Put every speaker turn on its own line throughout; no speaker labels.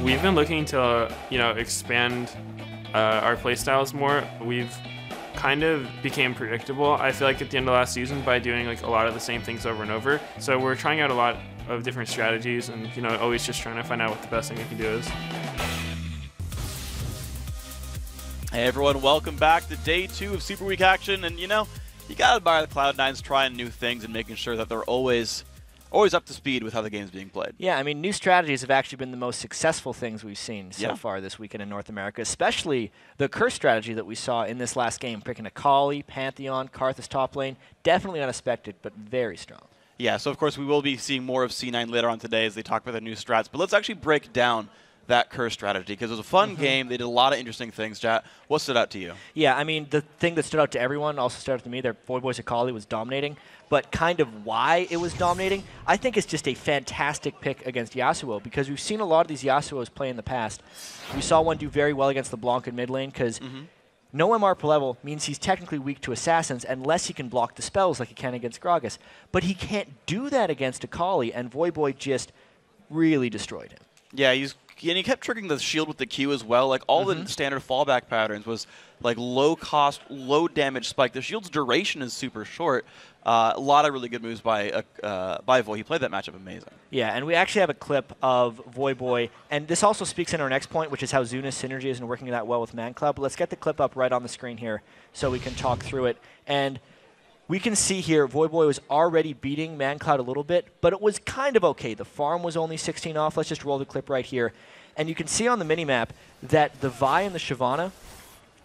We've been looking to, expand our playstyles more. We've kind of became predictable, I feel like, at the end of last season by doing like a lot of the same things over and over. So we're trying out a lot of different strategies and, always just trying to find out what the best thing we can do is.
Hey everyone, welcome back to day 2 of Super Week action. And you gotta admire the Cloud9s trying new things and making sure that they're always up to speed with how the game's being played.
Yeah, I mean, new strategies have actually been the most successful things we've seen so far this weekend in North America, especially the Curse strategy that we saw in this last game, picking Akali, Pantheon, Karthus top lane. Definitely unexpected, but very strong.
Yeah, so of course we will be seeing more of C9 later on today as they talk about their new strats, but let's actually break down that Curse strategy, because it was a fun game. They did a lot of interesting things. Chat, what stood out to you?
Yeah, I mean, the thing that stood out to everyone, also stood out to me, their Voyboy's Akali was dominating, but kind of why it was dominating, I think it's just a fantastic pick against Yasuo, because we've seen a lot of these Yasuos play in the past. We saw one do very well against LeBlanc in mid lane, because no MR per level means he's technically weak to assassins unless he can block the spells like he can against Gragas. But he can't do that against Akali, and Voyboy just really destroyed him. Yeah,
and he kept triggering the shield with the Q as well. Like, all the standard fallback patterns was like low cost, low damage spike. The shield's duration is super short. A lot of really good moves by Voy. He played that matchup amazing.
Yeah, and we actually have a clip of Voyboy, and this also speaks in our next point, which is how Zuna's synergy isn't working that well with Man Club. Let's get the clip up right on the screen here so we can talk through it. And we can see here Voyboy was already beating ManCloud a little bit, but it was kind of okay. The farm was only 16 off. Let's just roll the clip right here. And you can see on the minimap that the Vi and the Shyvana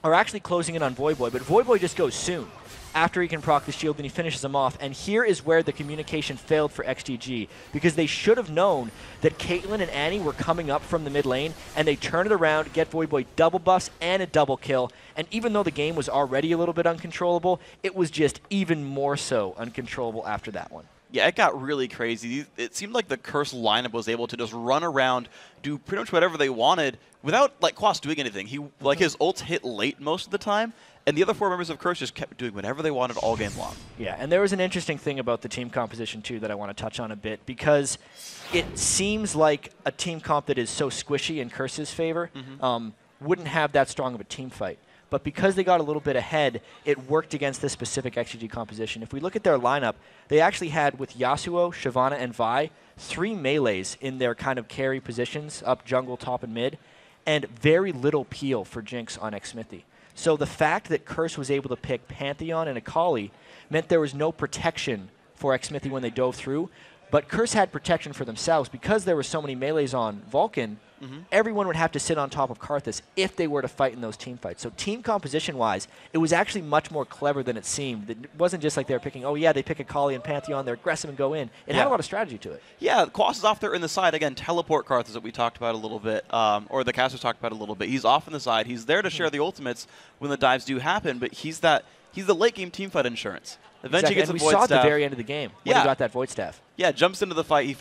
are actually closing in on Voyboy, but Voyboy just goes soon after he can proc the shield, and he finishes him off. And here is where the communication failed for XGG, because they should have known that Caitlyn and Annie were coming up from the mid lane, and they turn it around, get Voyboy double buffs and a double kill. And even though the game was already a little bit uncontrollable, it was just even more so uncontrollable after that one.
Yeah, it got really crazy. It seemed like the Curse lineup was able to just run around, do pretty much whatever they wanted without like Quas doing anything. He like his ults hit late most of the time, and the other 4 members of Curse just kept doing whatever they wanted all game long.
Yeah, and there was an interesting thing about the team composition too that I want to touch on a bit, because it seems like a team comp that is so squishy in Curse's favor wouldn't have that strong of a team fight. But because they got a little bit ahead, it worked against this specific XGG composition. If we look at their lineup, they actually had, with Yasuo, Shyvana, and Vi, 3 melees in their kind of carry positions, up jungle, top, and mid, and very little peel for Jinx on Xmithy. So the fact that Curse was able to pick Pantheon and Akali meant there was no protection for Xmithy when they dove through, but Curse had protection for themselves. Because there were so many melees on Vulcan, everyone would have to sit on top of Karthus if they were to fight in those team fights. So team composition-wise, it was actually much more clever than it seemed. It wasn't just like they were picking, oh yeah, they pick Akali and Pantheon, they're aggressive and go in. It had a lot of strategy to it.
Yeah, Quas is off there in the side. Again, teleport Karthus that we talked about a little bit, or the casters talked about a little bit. He's off in the side. He's there to share the ultimates when the dives do happen, but he's the late-game teamfight insurance. Eventually
Exactly. And we saw at the very end of the game when he got that Void Staff.
Yeah, jumps into the fight. He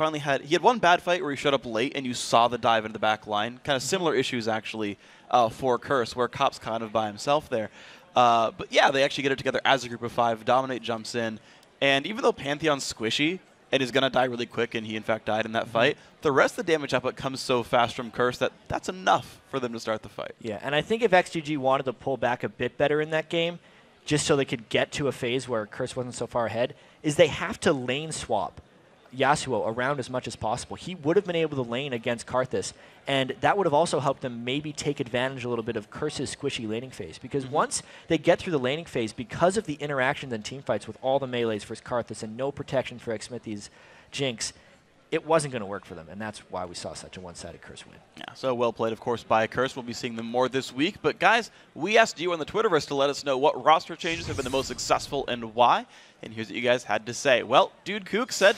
had one bad fight where he showed up late and you saw the dive into the back line. Kind of similar issues actually for Curse, where Cop's kind of by himself there. But yeah, they actually get it together as a group of 5. Dominate jumps in. And even though Pantheon's squishy and is going to die really quick, and he in fact died in that fight, the rest of the damage output comes so fast from Curse that that's enough for them to start the fight.
Yeah, and I think if XGG wanted to pull back a bit better in that game, just so they could get to a phase where Curse wasn't so far ahead, is they have to lane swap Yasuo around as much as possible. He would have been able to lane against Karthus, and that would have also helped them maybe take advantage a little bit of Curse's squishy laning phase. Because once they get through the laning phase, because of the interactions and teamfights with all the melees for Karthus and no protection for Xmithy's Jinx, it wasn't going to work for them, and that's why we saw such a one-sided Curse win.
Yeah, so well played, of course, by Curse. We'll be seeing them more this week. But guys, we asked you on the Twitterverse to let us know what roster changes have been the most successful and why. And here's what you guys had to say. Well, Dude Kook said,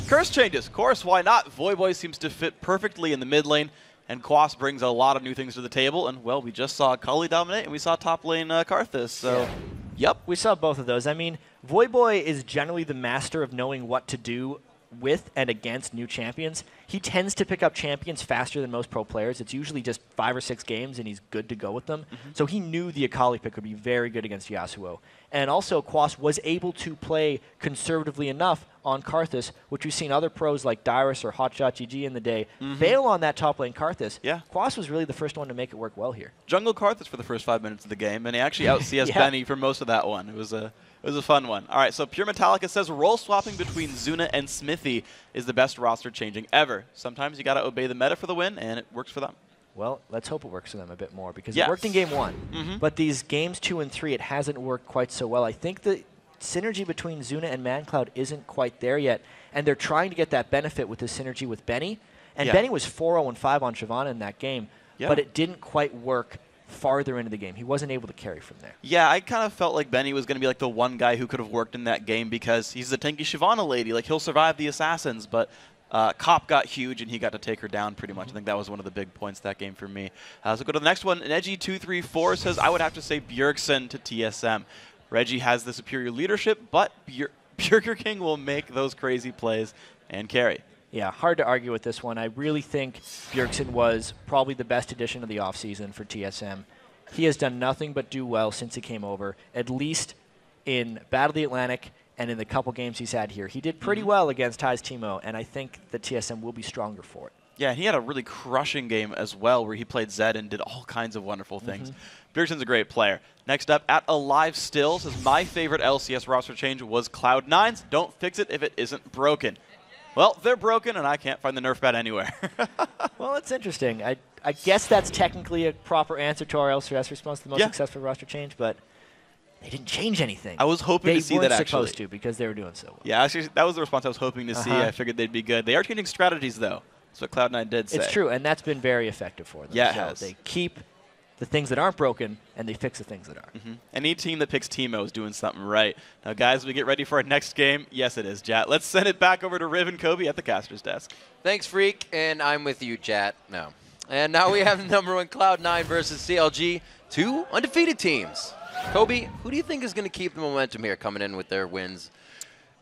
Curse changes. Of course, why not? Voyboy seems to fit perfectly in the mid lane, and Quas brings a lot of new things to the table. And, well, we just saw Akali dominate, and we saw top lane Karthus. So,
yep, we saw both of those. I mean, Voyboy is generally the master of knowing what to do with and against new champions. he tends to pick up champions faster than most pro players. It's usually just 5 or 6 games, and he's good to go with them. So he knew the Akali pick would be very good against Yasuo. And also, Quas was able to play conservatively enough on Karthus, which we've seen other pros like Dyrus or Hotshot GG in the day fail on that top lane Karthus.
Yeah.
Quas was really the first one to make it work well here.
Jungle Karthus for the first 5 minutes of the game, and he actually out-CS
Yeah.
Benny for most of that one. It was a fun one. All right, so Pure Metallica says role swapping between Zuna and Smithy is the best roster changing ever. Sometimes you got to obey the meta for the win, and it works for them.
Well, let's hope it works for them a bit more, because
Yes.
it worked in game 1. But these games 2 and 3, it hasn't worked quite so well. I think the synergy between Zuna and ManCloud isn't quite there yet, and they're trying to get that benefit with the synergy with Benny. And Benny was 4-0 and 5 on Shyvana in that game, but it didn't quite work farther into the game. He wasn't able to carry from there.
Yeah, I kind of felt like Benny was going to be like the one guy who could have worked in that game because he's the tanky Shyvana lady. Like, he'll survive the assassins, but Cop got huge and he got to take her down pretty much. I think that was one of the big points that game for me. So go to the next one. Edgy234 says, I would have to say Bjergsen to TSM. Reggie has the superior leadership, but Burger King will make those crazy plays and carry.
Yeah, hard to argue with this one. I really think Bjergsen was probably the best addition of the offseason for TSM. He has done nothing but do well since he came over, at least in Battle of the Atlantic and in the couple games he's had here. He did pretty well against Ty's Teemo, and I think the TSM will be stronger for it.
Yeah, he had a really crushing game as well where he played Zed and did all kinds of wonderful things. Bjergsen's a great player. Next up, at Alive Still says, my favorite LCS roster change was Cloud9's. Don't fix it if it isn't broken. Well, they're broken, and I can't find the nerf pad anywhere.
Well, it's interesting. I guess that's technically a proper answer to our LCS response, the most successful roster change, but they didn't change anything.
I was hoping to see that,
They
actually.
weren't supposed to, because they were doing so well.
Yeah, actually, that was the response I was hoping to see. I figured they'd be good. They are changing strategies, though. That's what Cloud9 did say.
It's true, and that's been very effective for them.
Yeah, it
so
has.
They keep the things that aren't broken, and they fix the things that are.
Any team that picks Teemo is doing something right. Now, guys, we get ready for our next game. Yes, it is, Jat. Let's send it back over to Riv and Kobe at the caster's desk.
Thanks, Freak, and I'm with you, Jat. No. And now we have number 1 Cloud9 versus CLG, 2 undefeated teams. Kobe, who do you think is going to keep the momentum here coming in with their wins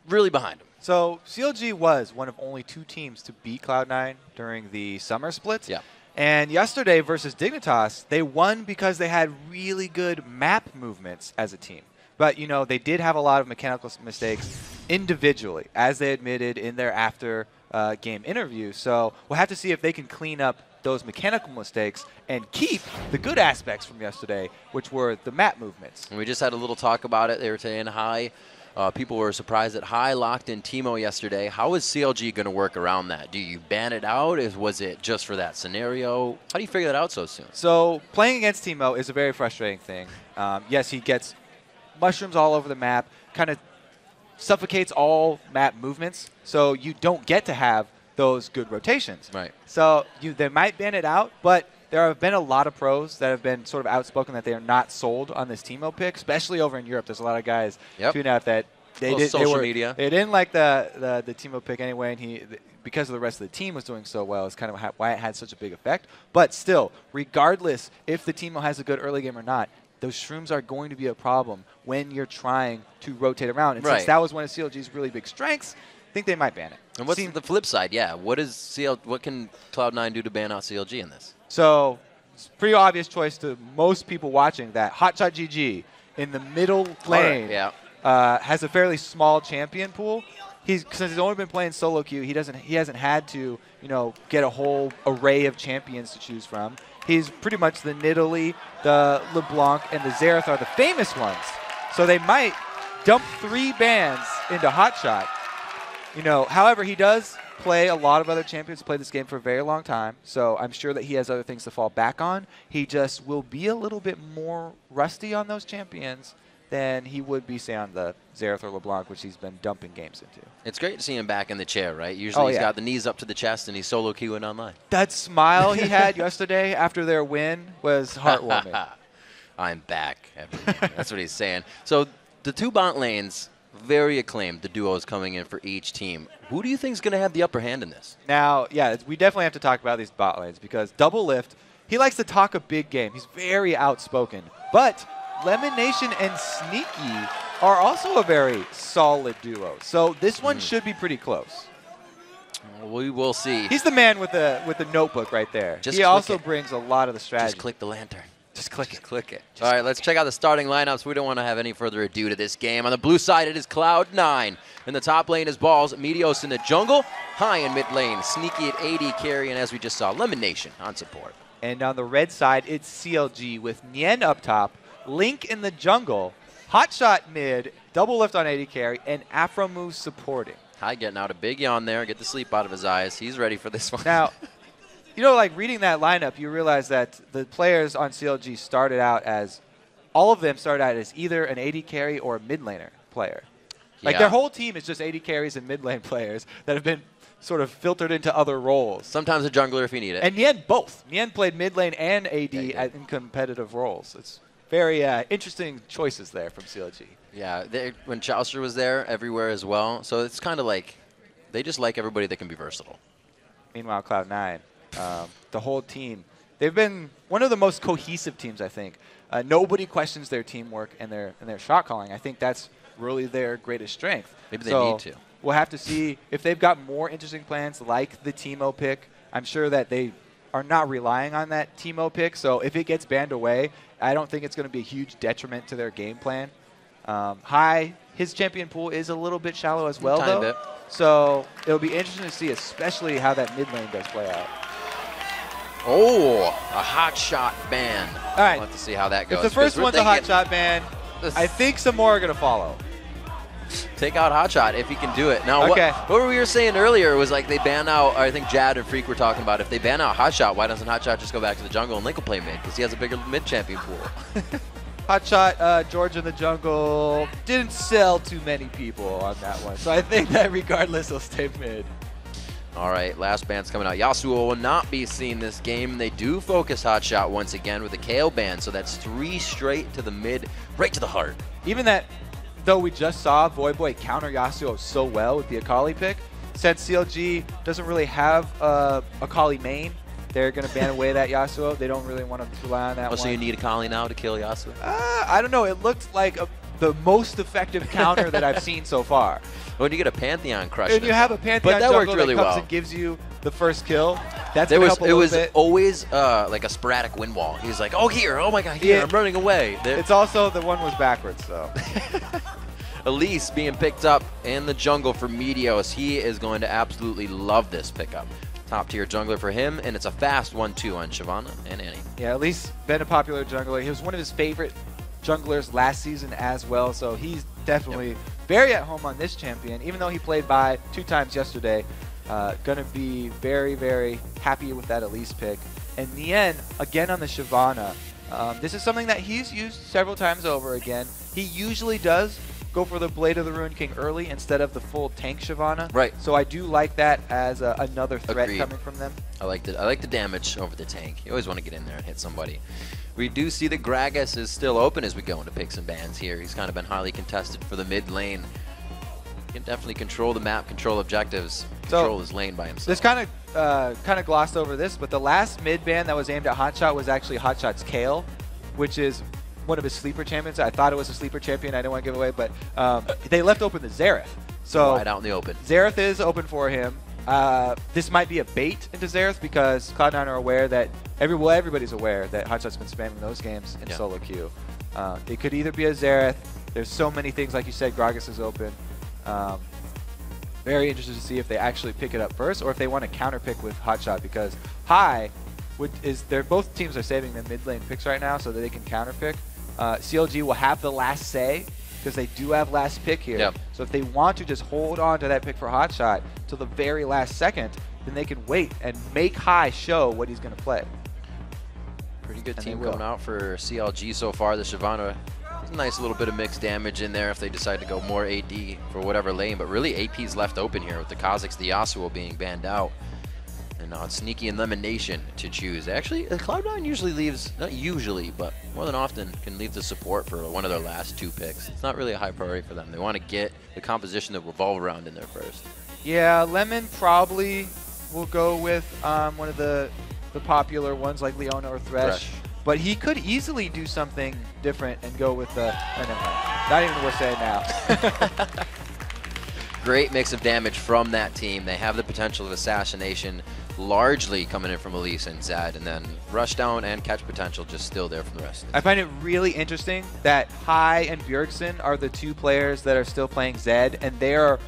really behind them?
So CLG was one of only 2 teams to beat Cloud9 during the summer splits.
Yeah.
And yesterday versus Dignitas, they won because they had really good map movements as a team. But, you know, they did have a lot of mechanical mistakes individually, as they admitted in their after-game interview. So we'll have to see if they can clean up those mechanical mistakes and keep the good aspects from yesterday, which were the map movements.
And we just had a little talk about it. They were saying High. People were surprised that High locked in Teemo yesterday. How is CLG going to work around that? Do you ban it out? Was it just for that scenario? How do you figure that out so soon?
So playing against Teemo is a very frustrating thing. Yes, he gets mushrooms all over the map, kind of suffocates all map movements, so you don't get to have those good rotations.
Right.
So they might ban it out, but there have been a lot of pros that have been sort of outspoken that they are not sold on this Teemo pick, especially over in Europe. There's a lot of guys tweeting out that they didn't like the Teemo pick anyway, and because of the rest of the team was doing so well, it's kind of why it had such a big effect. But still, regardless if the Teemo has a good early game or not, those shrooms are going to be a problem when you're trying to rotate around. And since that was one of CLG's really big strengths, I think they might ban it.
And what's the flip side? Yeah, what can Cloud9 do to ban out CLG in this?
So it's a pretty obvious choice to most people watching that Hotshot GG in the middle lane has a fairly small champion pool. Since he's only been playing solo queue, he hasn't had to get a whole array of champions to choose from. He's pretty much the Nidalee, the LeBlanc, and the Xerath are the famous ones. So they might dump 3 bans into Hotshot. However, he does play a lot of other champions, played this game for a very long time, so I'm sure that he has other things to fall back on. He just will be a little bit more rusty on those champions than he would be, say, on the Xerath or LeBlanc, which he's been dumping games into.
It's great to see him back in the chair, right? Usually he's got the knees up to the chest and he's solo queuing online.
That smile he had yesterday after their win was heartwarming.
I'm back. That's what he's saying. So the 2 bot lanes, very acclaimed, the duos coming in for each team. Who do you think is going to have the upper hand in this?
Now, we definitely have to talk about these bot lanes because Double Lift, he likes to talk a big game. He's very outspoken. But Lemon Nation and Sneaky are also a very solid duo. So this one should be pretty close.
We will see.
He's the man with the notebook right there.
Just
he also
it.
brings a lot of the strategy.
Just click the lantern.
Just click it.
Click it. All right, let's check out the starting lineups. We don't want to have any further ado to this game. On the blue side, it is Cloud9. In the top lane is Balls, Meteos in the jungle, High in mid lane, Sneaky at AD carry, and as we just saw, Elimination on support.
And on the red side, it's CLG with Nien up top, Link in the jungle, Hotshot mid, double lift on AD carry, and Afromu supporting.
High getting out a big yawn there, get the sleep out of his eyes. He's ready for this one.
Now, you know, like reading that lineup, you realize that the players on CLG started out as, all of them started out as either an AD carry or a mid laner player. Like their whole team is just AD carries and mid lane players that have been sort of filtered into other roles.
Sometimes a jungler if you need it.
And Nien both. Nien played mid lane and AD in competitive roles. It's very interesting choices there from CLG.
Yeah, when Chaucer was there, everywhere as well. So it's kind of like they just like everybody that can be versatile.
Meanwhile, Cloud9, the whole team, they've been one of the most cohesive teams, I think. Nobody questions their teamwork and their shot calling. I think that's really their greatest strength.
Maybe they need to.
We'll have to see if they've got more interesting plans like the Teemo pick. I'm sure that they are not relying on that Teemo pick. So if it gets banned away, I don't think it's going to be a huge detriment to their game plan. High, his champion pool is a little bit shallow as well, though.
Bit.
So it'll be interesting to see, especially how that mid lane does play out.
Oh, a hot shot ban.
All right.
We'll have to see how that goes.
If the first one's a hot shot ban, I think some more are going to follow.
Take out Hotshot if he can do it. Now,
okay.
what we were saying earlier was like they ban out, or I think Jad and Freak were talking about, if they ban out Hotshot, why doesn't Hotshot just go back to the jungle and Link will play mid? Because he has a bigger mid champion pool.
Hotshot, George in the jungle, didn't sell too many people on that one. So I think that regardless, he'll stay mid.
All right, last ban's coming out. Yasuo will not be seen this game. They do focus Hotshot once again with a KO ban, so that's 3 straight to the mid, right to the heart.
Even that, though we just saw Voyboy counter Yasuo so well with the Akali pick, since CLG doesn't really have Akali main, they're going to ban away that Yasuo. They don't really want to rely on that one.
So you need Akali now to kill Yasuo?
I don't know. It looked like the most effective counter that I've seen so far.
When you get a Pantheon crush.
And you have a Pantheon
that worked really
that comes
well.
and gives you the first kill. That's it was
always like a sporadic win wall. He's like, oh, here. Oh, my God, here. I'm running away.
It's also the one was backwards, so.
Elise being picked up in the jungle for Meteos. He is going to absolutely love this pickup. Top tier jungler for him, and it's a fast 1-2 on Shyvana and Annie.
Yeah, Elise been a popular jungler. He was one of his favorite junglers last season as well, so he's definitely very at home on this champion, even though he played by 2 times yesterday. Going to be very, very happy with that Elise pick. And Nien, again on the Shyvana. This is something that he's used several times over again. He usually does go for the Blade of the Ruined King early instead of the full tank Shyvana.
Right.
So I do like that as another threat coming from them.
I like the damage over the tank. You always want to get in there and hit somebody. We do see that Gragas is still open as we go into picks and bans here. He's kind of been highly contested for the mid lane. He can definitely control the map, control objectives, control his lane by himself.
This kind of glossed over this, but the last mid ban that was aimed at Hotshot was actually Hotshot's Kale, which is one of his sleeper champions. I thought it was a sleeper champion. I didn't want to give away, but they left open the Xerath. So
wide out in the open.
Xerath is open for him. This might be a bait into Xerath because Cloud9 are aware that everybody's aware that Hotshot's been spamming those games in solo queue. It could either be a Xerath. There's so many things, like you said. Gragas is open. Very interested to see if they actually pick it up first or if they want to counter pick with Hotshot, because High both teams are saving their mid lane picks right now so that they can counter pick. CLG will have the last say because they do have last pick here.
Yep.
So if they want to just hold on to that pick for Hotshot till the very last second, then they can wait and make High show what he's going to play.
Pretty good team coming out for CLG so far. The Shyvana, a nice little bit of mixed damage in there if they decide to go more AD for whatever lane, but really AP's left open here with the Kha'Zix, the Yasuo being banned out. And now it's Sneaky and Elimination to choose. Actually, Cloud9 usually leaves, not usually, but more than often, can leave the support for one of their last 2 picks. It's not really a high priority for them. They want to get the composition that revolve around in there first.
Yeah, Lemon probably will go with one of the popular ones like Leona or Thresh. But he could easily do something different and go with the... not even worth saying now.
great mix of damage from that team. They have the potential of assassination largely coming in from Elise and Zed, and then rushdown and catch potential just still there from the rest.
I find it really interesting that Hai and Bjergsen are the two players that are still playing Zed, and they are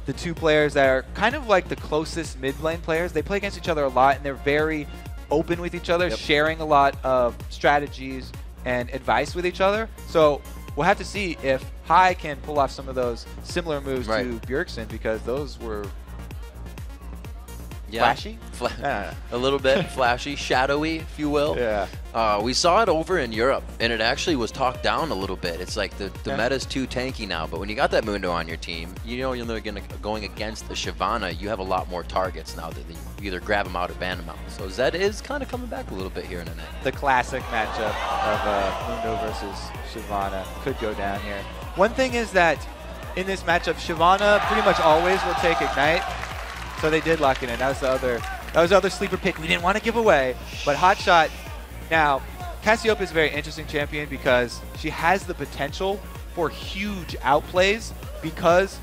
the two players that are kind of like the closest mid lane players. They play against each other a lot, and they're very open with each other, sharing a lot of strategies and advice with each other. So we'll have to see if Hai can pull off some of those similar moves to Bjergsen, because those were flashy?
A little bit flashy, shadowy, if you will.
Yeah.
We saw it over in Europe, and it actually was talked down a little bit. It's like the meta's too tanky now, but when you got that Mundo on your team, you know you're going against the Shyvana, you have a lot more targets now that you either grab them out or ban them out. So Zed is kind of coming back a little bit here in the net.
The classic matchup of Mundo versus Shyvana could go down here. One thing is that in this matchup, Shyvana pretty much always will take Ignite. So they did lock it in. That was the other sleeper pick we didn't want to give away. But Hotshot, now, Cassiopeia is a very interesting champion because she has the potential for huge outplays because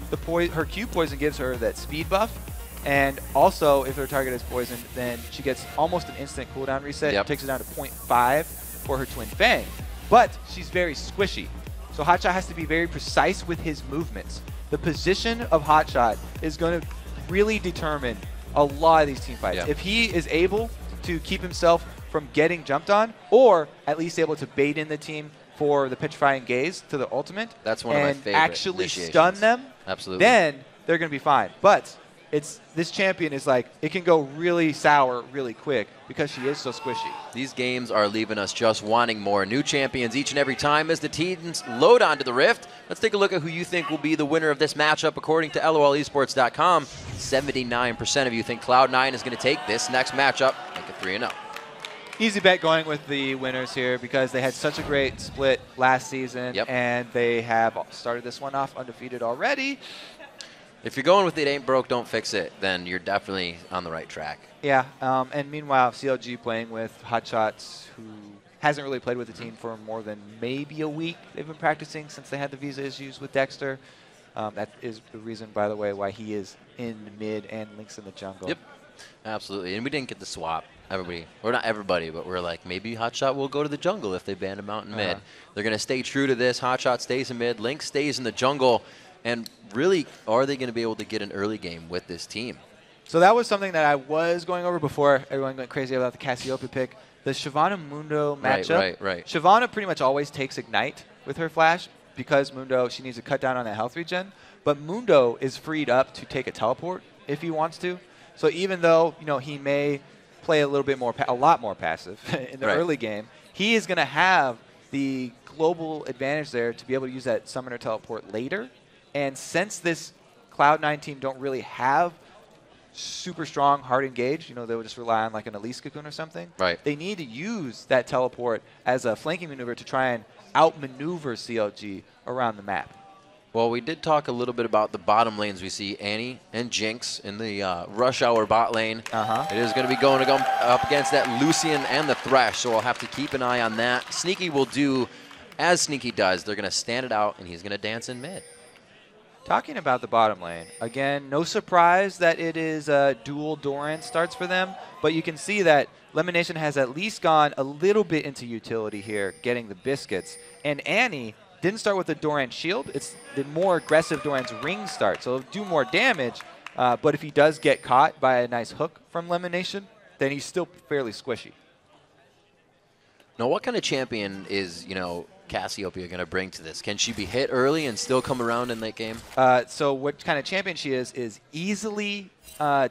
her Q poison gives her that speed buff. And also, if her target is poisoned, then she gets almost an instant cooldown reset. It takes it down to 0.5 for her Twin Fang. But she's very squishy. So Hotshot has to be very precise with his movements. The position of Hotshot is going to really determine a lot of these team fights. If he is able to keep himself from getting jumped on, or at least able to bait in the team for the Petrifying Gaze to the ultimate,
that's one of my favorite
actually stun them, then they're going to be fine. But this champion is like, it can go really sour really quick because she is so squishy. These
games are leaving us just wanting more new champions each and every time as the teams load onto the Rift. Let's take a look at who you think will be the winner of this matchup according to LOLesports.com. 79% of you think Cloud9 is going to take this next matchup, make it 3-0.
Easy bet going with the winners here because they had such a great split last season, and they have started this one off undefeated already.
If you're going with it ain't broke, don't fix it, then you're definitely on the right track.
Yeah, and meanwhile, CLG playing with Hotshots, who hasn't really played with the team for more than maybe a week. They've been practicing since they had the visa issues with Dexter. That is the reason, by the way, why he is in the mid and Link's in the jungle.
Yep, absolutely. And we didn't get the swap. Everybody, or not everybody, but we're like, maybe Hotshot will go to the jungle if they ban him out in mid. They're going to stay true to this. Hotshot stays in mid, Link stays in the jungle. And really, are they going to be able to get an early game with this team?
So that was something that I was going over before everyone went crazy about the Cassiopeia pick. The Shyvana Mundo matchup.
Right.
Shyvana pretty much always takes Ignite with her flash because Mundo, she needs to cut down on that health regen. But Mundo is freed up to take a teleport if he wants to. So even though he may play a little bit more, a lot more passive in the early game, he is going to have the global advantage there to be able to use that summoner teleport later. And since this Cloud9 team don't really have super strong hard engage, they will just rely on like an Elise Cocoon or something. They need to use that teleport as a flanking maneuver to try and outmaneuver CLG around the map.
Well, we did talk a little bit about the bottom lanes. We see Annie and Jinx in the Rush Hour bot lane. It is going to be going up against that Lucian and the Thresh, so we'll have to keep an eye on that. Sneaky will do as Sneaky does. They're going to stand it out, and he's going to dance in mid.
Talking about the bottom lane, again, no surprise that it is dual Doran starts for them, but you can see that Lemonation has at least gone a little bit into utility here, getting the biscuits. And Annie didn't start with the Doran shield. It's the more aggressive Doran's ring start, so it'll do more damage, but if he does get caught by a nice hook from Lemonation, then he's still fairly squishy.
Now, what kind of champion is, Cassiopeia going to bring to this? Can she be hit early and still come around in late game?
So what kind of champion she is easily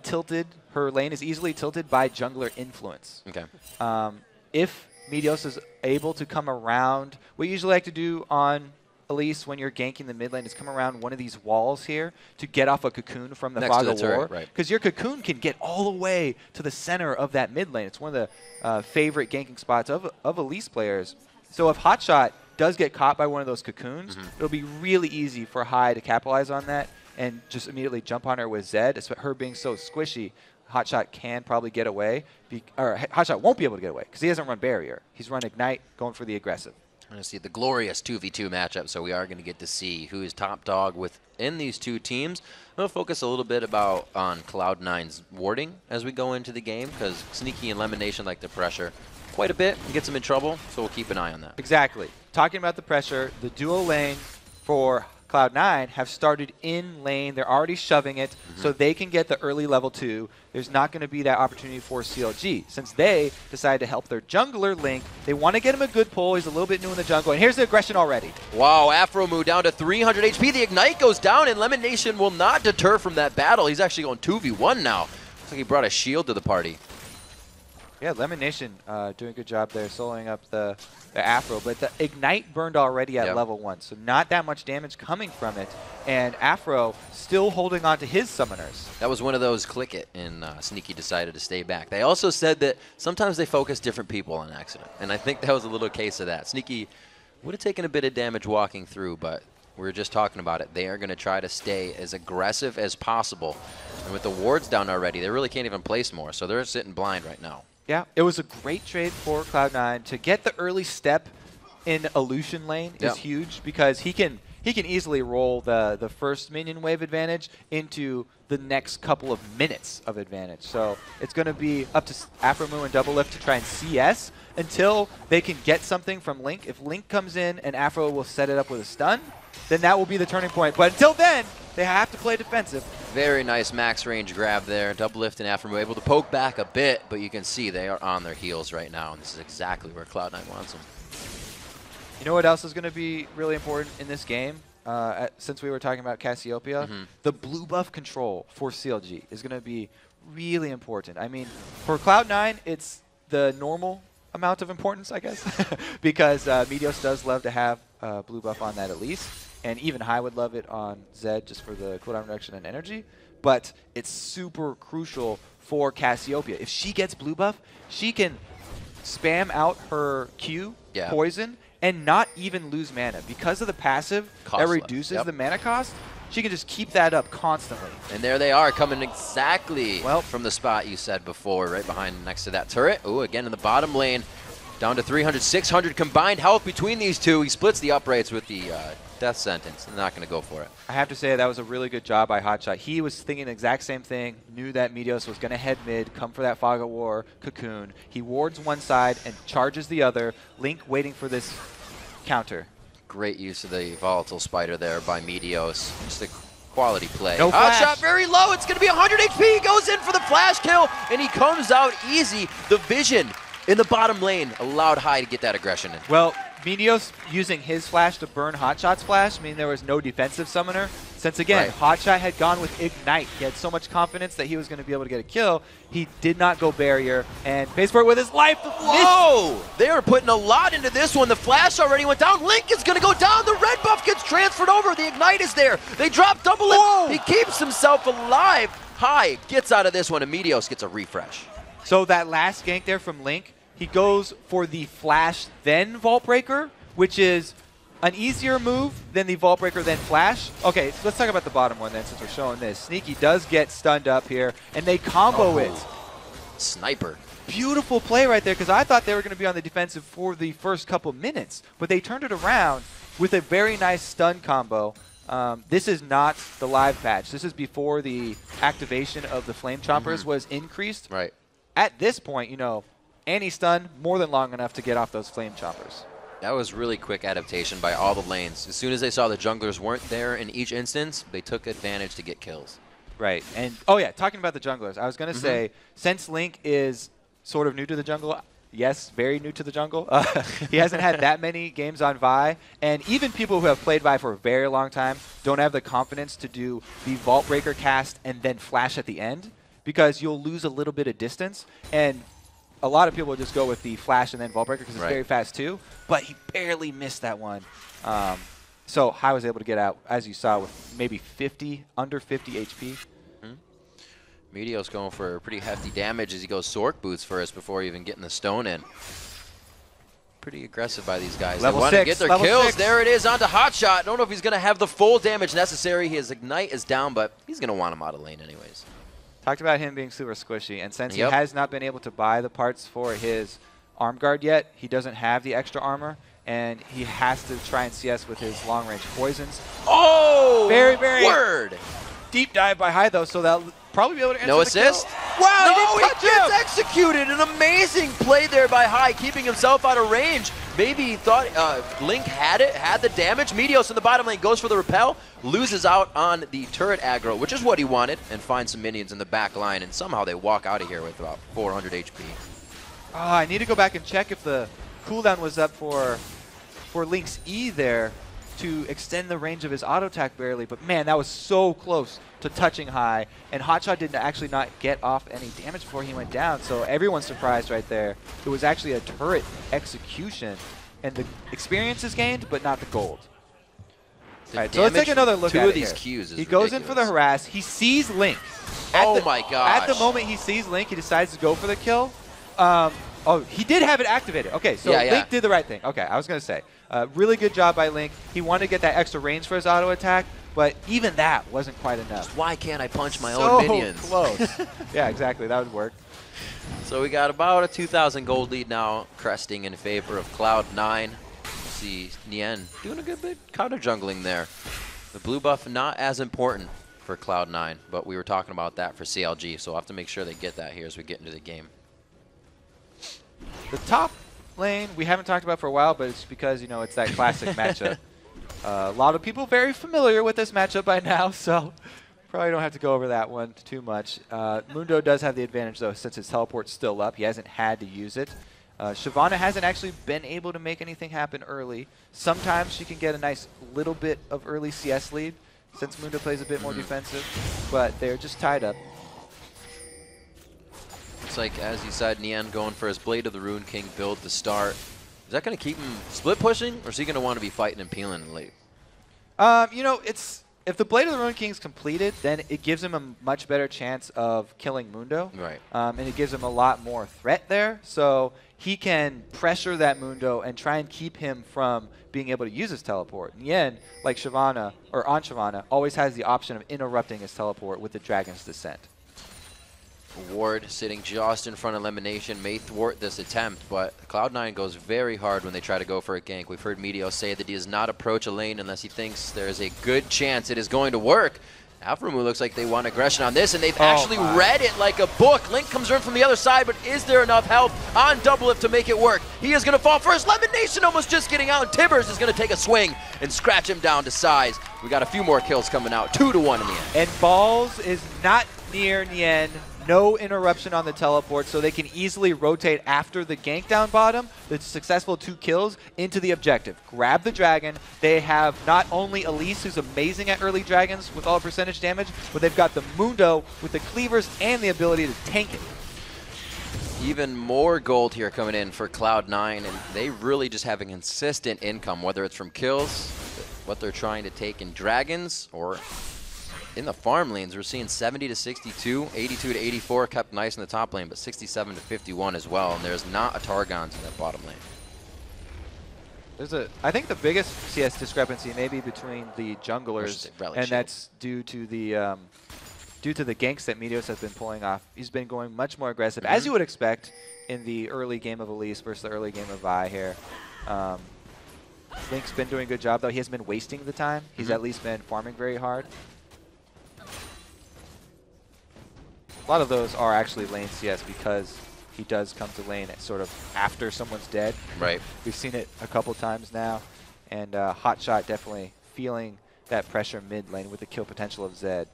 tilted. Her lane is easily tilted by jungler influence.
Okay.
If Meteos is able to come around, what you usually like to do on Elise when you're ganking the mid lane is come around one of these walls here to get off a cocoon from the Fog of War. Because your cocoon can get all the way to the center of that mid lane. It's one of the favorite ganking spots of Elise players. So if Hotshot does get caught by one of those cocoons, it'll be really easy for Hai to capitalize on that and just immediately jump on her with Zed. Her being so squishy, Hotshot can probably get away, or Hotshot won't be able to get away because he hasn't run Barrier. He's run Ignite, going for the aggressive.
going to see the glorious 2v2 matchup, so we are going to get to see who is top dog within these two teams. I'm going to focus a little bit on Cloud9's warding as we go into the game, because Sneaky and Lemon Nation like the pressure quite a bit and gets them in trouble, so we'll keep an eye on that.
Exactly. Talking about the pressure, the duo lane for Cloud9 have started in lane. They're already shoving it, so they can get the early level 2. There's not going to be that opportunity for CLG. Since they decided to help their jungler Link, they want to get him a good pull. He's a little bit new in the jungle, and here's the aggression already.
Wow, Afromu down to 300 HP. The Ignite goes down, and Lemon Nation will not deter from that battle. He's actually going 2v1 now. Looks like he brought a shield to the party.
Yeah, Lemon Nation doing a good job there, soloing up the Afro, but the Ignite burned already at level 1, so not that much damage coming from it, and Afro still holding on to his summoners.
That was one of those click it, and Sneaky decided to stay back. They also said that sometimes they focus different people on accident, and I think that was a little case of that. Sneaky would have taken a bit of damage walking through, but we were just talking about it. They are going to try to stay as aggressive as possible, and with the wards down already, they really can't even place more, so they're sitting blind right now.
Yeah, it was a great trade for Cloud9 to get the early step in Illusion lane is huge, because he can easily roll the first minion wave advantage into the next couple of minutes of advantage. So it's going to be up to Afromu and Doublelift to try and CS until they can get something from Link. If Link comes in and Afro will set it up with a stun, then that will be the turning point. But until then, they have to play defensive.
Very nice max range grab there. Doublelift and Afromu able to poke back a bit, but you can see they are on their heels right now, and this is exactly where Cloud9 wants them.
You know what else is going to be really important in this game? Since we were talking about Cassiopeia, the blue buff control for CLG is going to be really important. I mean, for Cloud9, it's the normal amount of importance, I guess, because Meteos does love to have blue buff on that at least, and even High would love it on Zed just for the cooldown reduction and energy, but it's super crucial for Cassiopeia. If she gets blue buff, she can spam out her Q, poison, and not even lose mana. Because of the passive that reduces the mana cost, she can just keep that up constantly.
And there they are, coming exactly from the spot you said before, right behind next to that turret. Ooh, again in the bottom lane, down to 300, 600 combined health between these two. He splits the uprates with the death sentence. They're not going to go for it.
I have to say that was a really good job by Hotshot. He was thinking the exact same thing, knew that Meteos was going to head mid, come for that Fog of War cocoon. He wards one side and charges the other. Link waiting for this counter.
Great use of the volatile spider there by Meteos. Just a quality play.
No flash.
Hotshot very low. It's going to be 100 HP. He goes in for the flash kill, and he comes out easy. The vision in the bottom lane allowed High to get that aggression in.
Well, Meteos using his flash to burn Hotshot's flash, meaning there was no defensive summoner. Since, again, Hotshot had gone with Ignite. He had so much confidence that he was going to be able to get a kill. He did not go barrier and pays for it with his life.
Whoa! They are putting a lot into this one. The flash already went down. Link is going to go down. The red buff gets transferred over. The Ignite is there. They drop Doublelift. He keeps himself alive. High gets out of this one, and Meteos gets a refresh.
So that last gank there from Link, he goes for the flash then Vault Breaker, which is an easier move than the Vault Breaker then flash. Okay, so let's talk about the bottom one then, since we're showing this. Sneaky does get stunned up here, and they combo it.
Sniper.
Beautiful play right there, because I thought they were going to be on the defensive for the first couple minutes, but they turned it around with a very nice stun combo. This is not the live patch. This is before the activation of the Flame Chompers was increased.
Right.
At this point, you know, anti-stun more than long enough to get off those Flame Chompers.
That was really quick adaptation by all the lanes. As soon as they saw the junglers weren't there in each instance, they took advantage to get kills.
Right. And, oh yeah, talking about the junglers, I was going to say, since Link is sort of new to the jungle, yes, very new to the jungle, he hasn't had that many games on Vi, and even people who have played Vi for a very long time don't have the confidence to do the Vault Breaker cast and then flash at the end, because you'll lose a little bit of distance, and a lot of people just go with the flash and then Vault Breaker because it's very fast too, but he barely missed that one. So High was able to get out, as you saw, with maybe under 50 HP.
Meteos going for pretty hefty damage as he goes Sork Boots first before even getting the stone in. Pretty aggressive by these guys.
Level
they want
6,
to get their kills. 6. There it is onto Hotshot. I don't know if he's going to have the full damage necessary. His Ignite is down, but he's going to want him out of lane anyways.
Talked about him being super squishy, and since he has not been able to buy the parts for his arm guard yet, he doesn't have the extra armor, and he has to try and CS with his long-range poisons.
Oh!
Very, very
word!
Deep dive by High, though, so that'll probably be able to answer
No
the
assist?
kill. Wow,
No,
he
he
didn't touch
gets
him!
executed. An amazing play there by High, keeping himself out of range. Maybe he thought Link had it, had the damage. Meteos in the bottom lane goes for the repel, loses out on the turret aggro, which is what he wanted, and finds some minions in the back line, and somehow they walk out of here with about 400 HP.
Oh, I need to go back and check if the cooldown was up for Link's E there to extend the range of his auto attack barely, but man, that was so close to touching High, and Hotshot didn't actually not get off any damage before he went down, so everyone's surprised right there. It was actually a turret execution, and the experience is gained, but not the gold. All right, so let's take another look at it.
Two of these
here.
Qs is
He goes in for the harass. He sees Link. Oh
my gosh.
At the moment he sees Link, he decides to go for the kill. Oh, he did have it activated. Okay, so Link did the right thing. Okay, I was going to say. Really good job by Link. He wanted to get that extra range for his auto attack, but even that wasn't quite enough.
Why can't I punch my own minions?
So close. Yeah, exactly. That would work.
So we got about a 2,000 gold lead now, cresting in favor of Cloud9. See Nien doing a good bit counter jungling there. The blue buff not as important for Cloud9, but we were talking about that for CLG, so we'll have to make sure they get that here as we get into the game.
The top lane we haven't talked about for a while, but it's because, you know, it's that classic matchup. A lot of people very familiar with this matchup by now, so probably don't have to go over that one too much. Mundo does have the advantage, though, since his teleport's still up. He hasn't had to use it. Shyvana hasn't actually been able to make anything happen early. Sometimes she can get a nice little bit of early CS lead, since Mundo plays a bit more defensive, but they're just tied up.
Looks like, as you said, Nien going for his Blade of the Rune King build to start. Is that going to keep him split pushing, or is he going to want to be fighting and peeling late?
You know, if the Blade of the Rune King's completed, then it gives him a much better chance of killing Mundo.
Right.
And it gives him a lot more threat there. So he can pressure that Mundo and try and keep him from being able to use his teleport. Nien, like Shyvana, or on Shyvana, always has the option of interrupting his teleport with the Dragon's Descent.
Ward sitting just in front of Elimination may thwart this attempt, but Cloud9 goes very hard when they try to go for a gank. We've heard Meteos say that he does not approach a lane unless he thinks there is a good chance it is going to work. Aphromoo looks like they want aggression on this, and they've actually read it like a book. Link comes in from the other side, but is there enough help on Doublelift to make it work? He is going to fall first. Elimination almost just getting out, and Tibbers is going to take a swing and scratch him down to size. We got a few more kills coming out, 2-1 in the end.
And Balls is not near Nien. No interruption on the teleport, so they can easily rotate after the gank down bottom, the successful 2 kills, into the objective. Grab the dragon. They have not only Elise, who's amazing at early dragons with all percentage damage, but they've got the Mundo with the cleavers and the ability to tank it.
Even more gold here coming in for Cloud9, and they really just have a consistent income, whether it's from kills, what they're trying to take in dragons, or in the farm lanes. We're seeing 70 to 62, 82 to 84, kept nice in the top lane, but 67 to 51 as well, and there's not a Targons in that bottom lane.
I think the biggest CS discrepancy may be between the junglers, and that's due to the ganks that Meteos has been pulling off. He's been going much more aggressive, as you would expect in the early game of Elise versus the early game of Vi here. Link's been doing a good job, though. He hasn't been wasting the time. He's at least been farming very hard. A lot of those are actually lane CS because he does come to lane sort of after someone's dead.
Right.
We've seen it a couple times now, and Hotshot definitely feeling that pressure mid lane with the kill potential of Zed.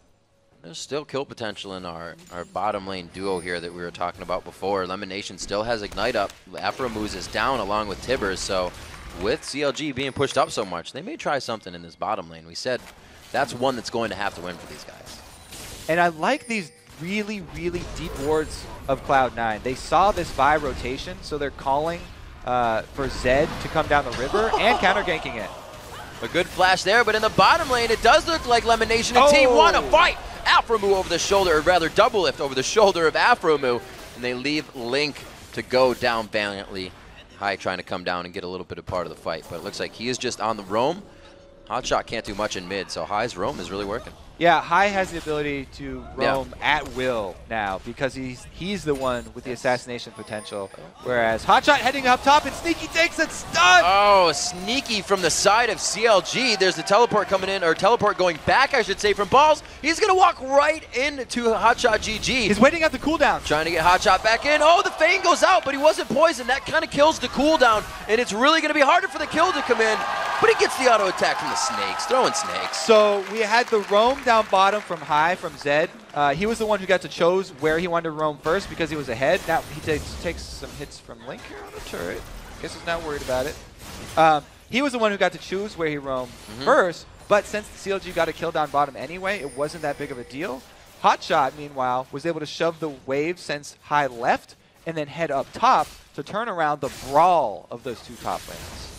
There's still kill potential in our bottom lane duo here that we were talking about before. Elimination still has Ignite up. Aphromoo is down along with Tibbers, so with CLG being pushed up so much, they may try something in this bottom lane. We said that's one that's going to have to win for these guys.
And I like these really, really deep wards of Cloud9. They saw this Vi rotation, so they're calling for Zed to come down the river and counter-ganking it.
A good flash there, but in the bottom lane, it does look like Elimination and Team want to fight. Aphromoo over the shoulder, or rather Doublelift over the shoulder of Aphromoo, and they leave Link to go down valiantly. High trying to come down and get a little bit of part of the fight, but it looks like he is just on the roam. Hotshot can't do much in mid, so High's roam is really working.
Yeah, Hai has the ability to roam at will now because he's the one with the assassination potential, whereas Hotshot heading up top and Sneaky takes a stun!
Oh, Sneaky from the side of CLG. There's the teleport coming in, or teleport going back, I should say, from Balls. He's going to walk right into Hotshot GG.
He's waiting at the cooldown.
Trying to get Hotshot back in. Oh, the Fang goes out, but he wasn't poisoned. That kind of kills the cooldown, and it's really going to be harder for the kill to come in, but he gets the auto attack from the snakes, throwing snakes.
So we had the roam down bottom from Hai, from Zed. He was the one who got to choose where he wanted to roam first because he was ahead. Now he takes some hits from Link here on the turret. Guess he's not worried about it. He was the one who got to choose where he roamed first, but since the CLG got a kill down bottom anyway, it wasn't that big of a deal. Hotshot, meanwhile, was able to shove the wave since Hai left and then head up top to turn around the brawl of those two top lanes.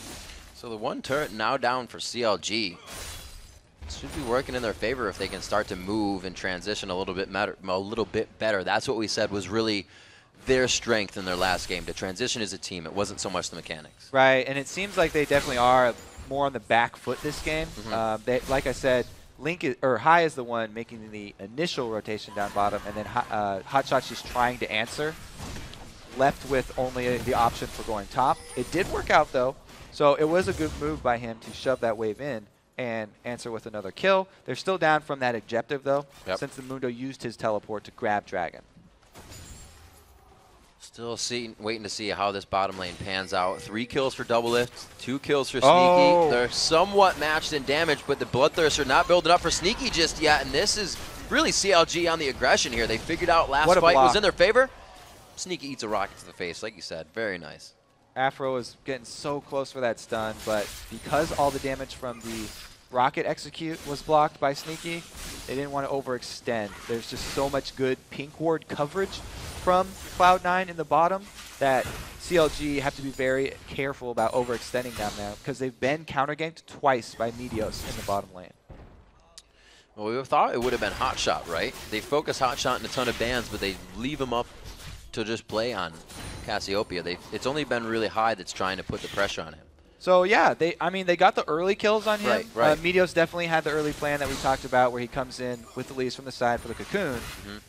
So the one turret now down for CLG. Should be working in their favor if they can start to move and transition a little bit better. That's what we said was really their strength in their last game, to transition as a team. It wasn't so much the mechanics.
Right, and it seems like they definitely are more on the back foot this game. Like I said, Hai is the one making the initial rotation down bottom, and then Hotshot's just trying to answer, left with only the option for going top. It did work out though, so it was a good move by him to shove that wave in and answer with another kill. They're still down from that objective though, since the Mundo used his teleport to grab Dragon.
Still waiting to see how this bottom lane pans out. 3 kills for Doublelift, 2 kills for Sneaky. They're somewhat matched in damage, but the Bloodthirster not building up for Sneaky just yet, and this is really CLG on the aggression here. They figured out last fight was in their favor. Sneaky eats a rocket to the face, like you said. Very nice.
Afro is getting so close for that stun, but because all the damage from the rocket execute was blocked by Sneaky, they didn't want to overextend. There's just so much good pink ward coverage from Cloud9 in the bottom that CLG have to be very careful about overextending down there because they've been counterganked twice by Meteos in the bottom lane.
Well, we thought it would have been Hotshot, right? They focus Hotshot in a ton of bans, but they leave him up to just play on Cassiopeia. It's only been really High that's trying to put the pressure on him.
So yeah, they got the early kills on him.
Right.
Meteos definitely had the early plan that we talked about where he comes in with the leads from the side for the cocoon,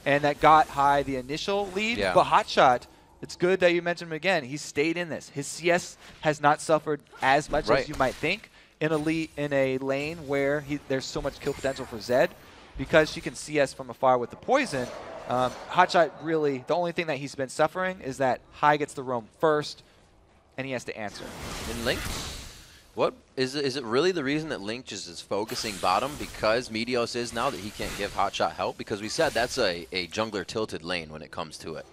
and that got High the initial lead. But Hotshot, it's good that you mentioned him again. He stayed in this. His CS has not suffered as much as you might think in a lane where there's so much kill potential for Zed, because she can CS from afar with the poison. Hotshot really, the only thing that he's been suffering is that High gets the roam first, and he has to answer.
And Link, what is it really the reason that Link just is focusing bottom because Meteos is now that he can't give Hotshot help? Because we said that's a jungler tilted lane when it comes to it.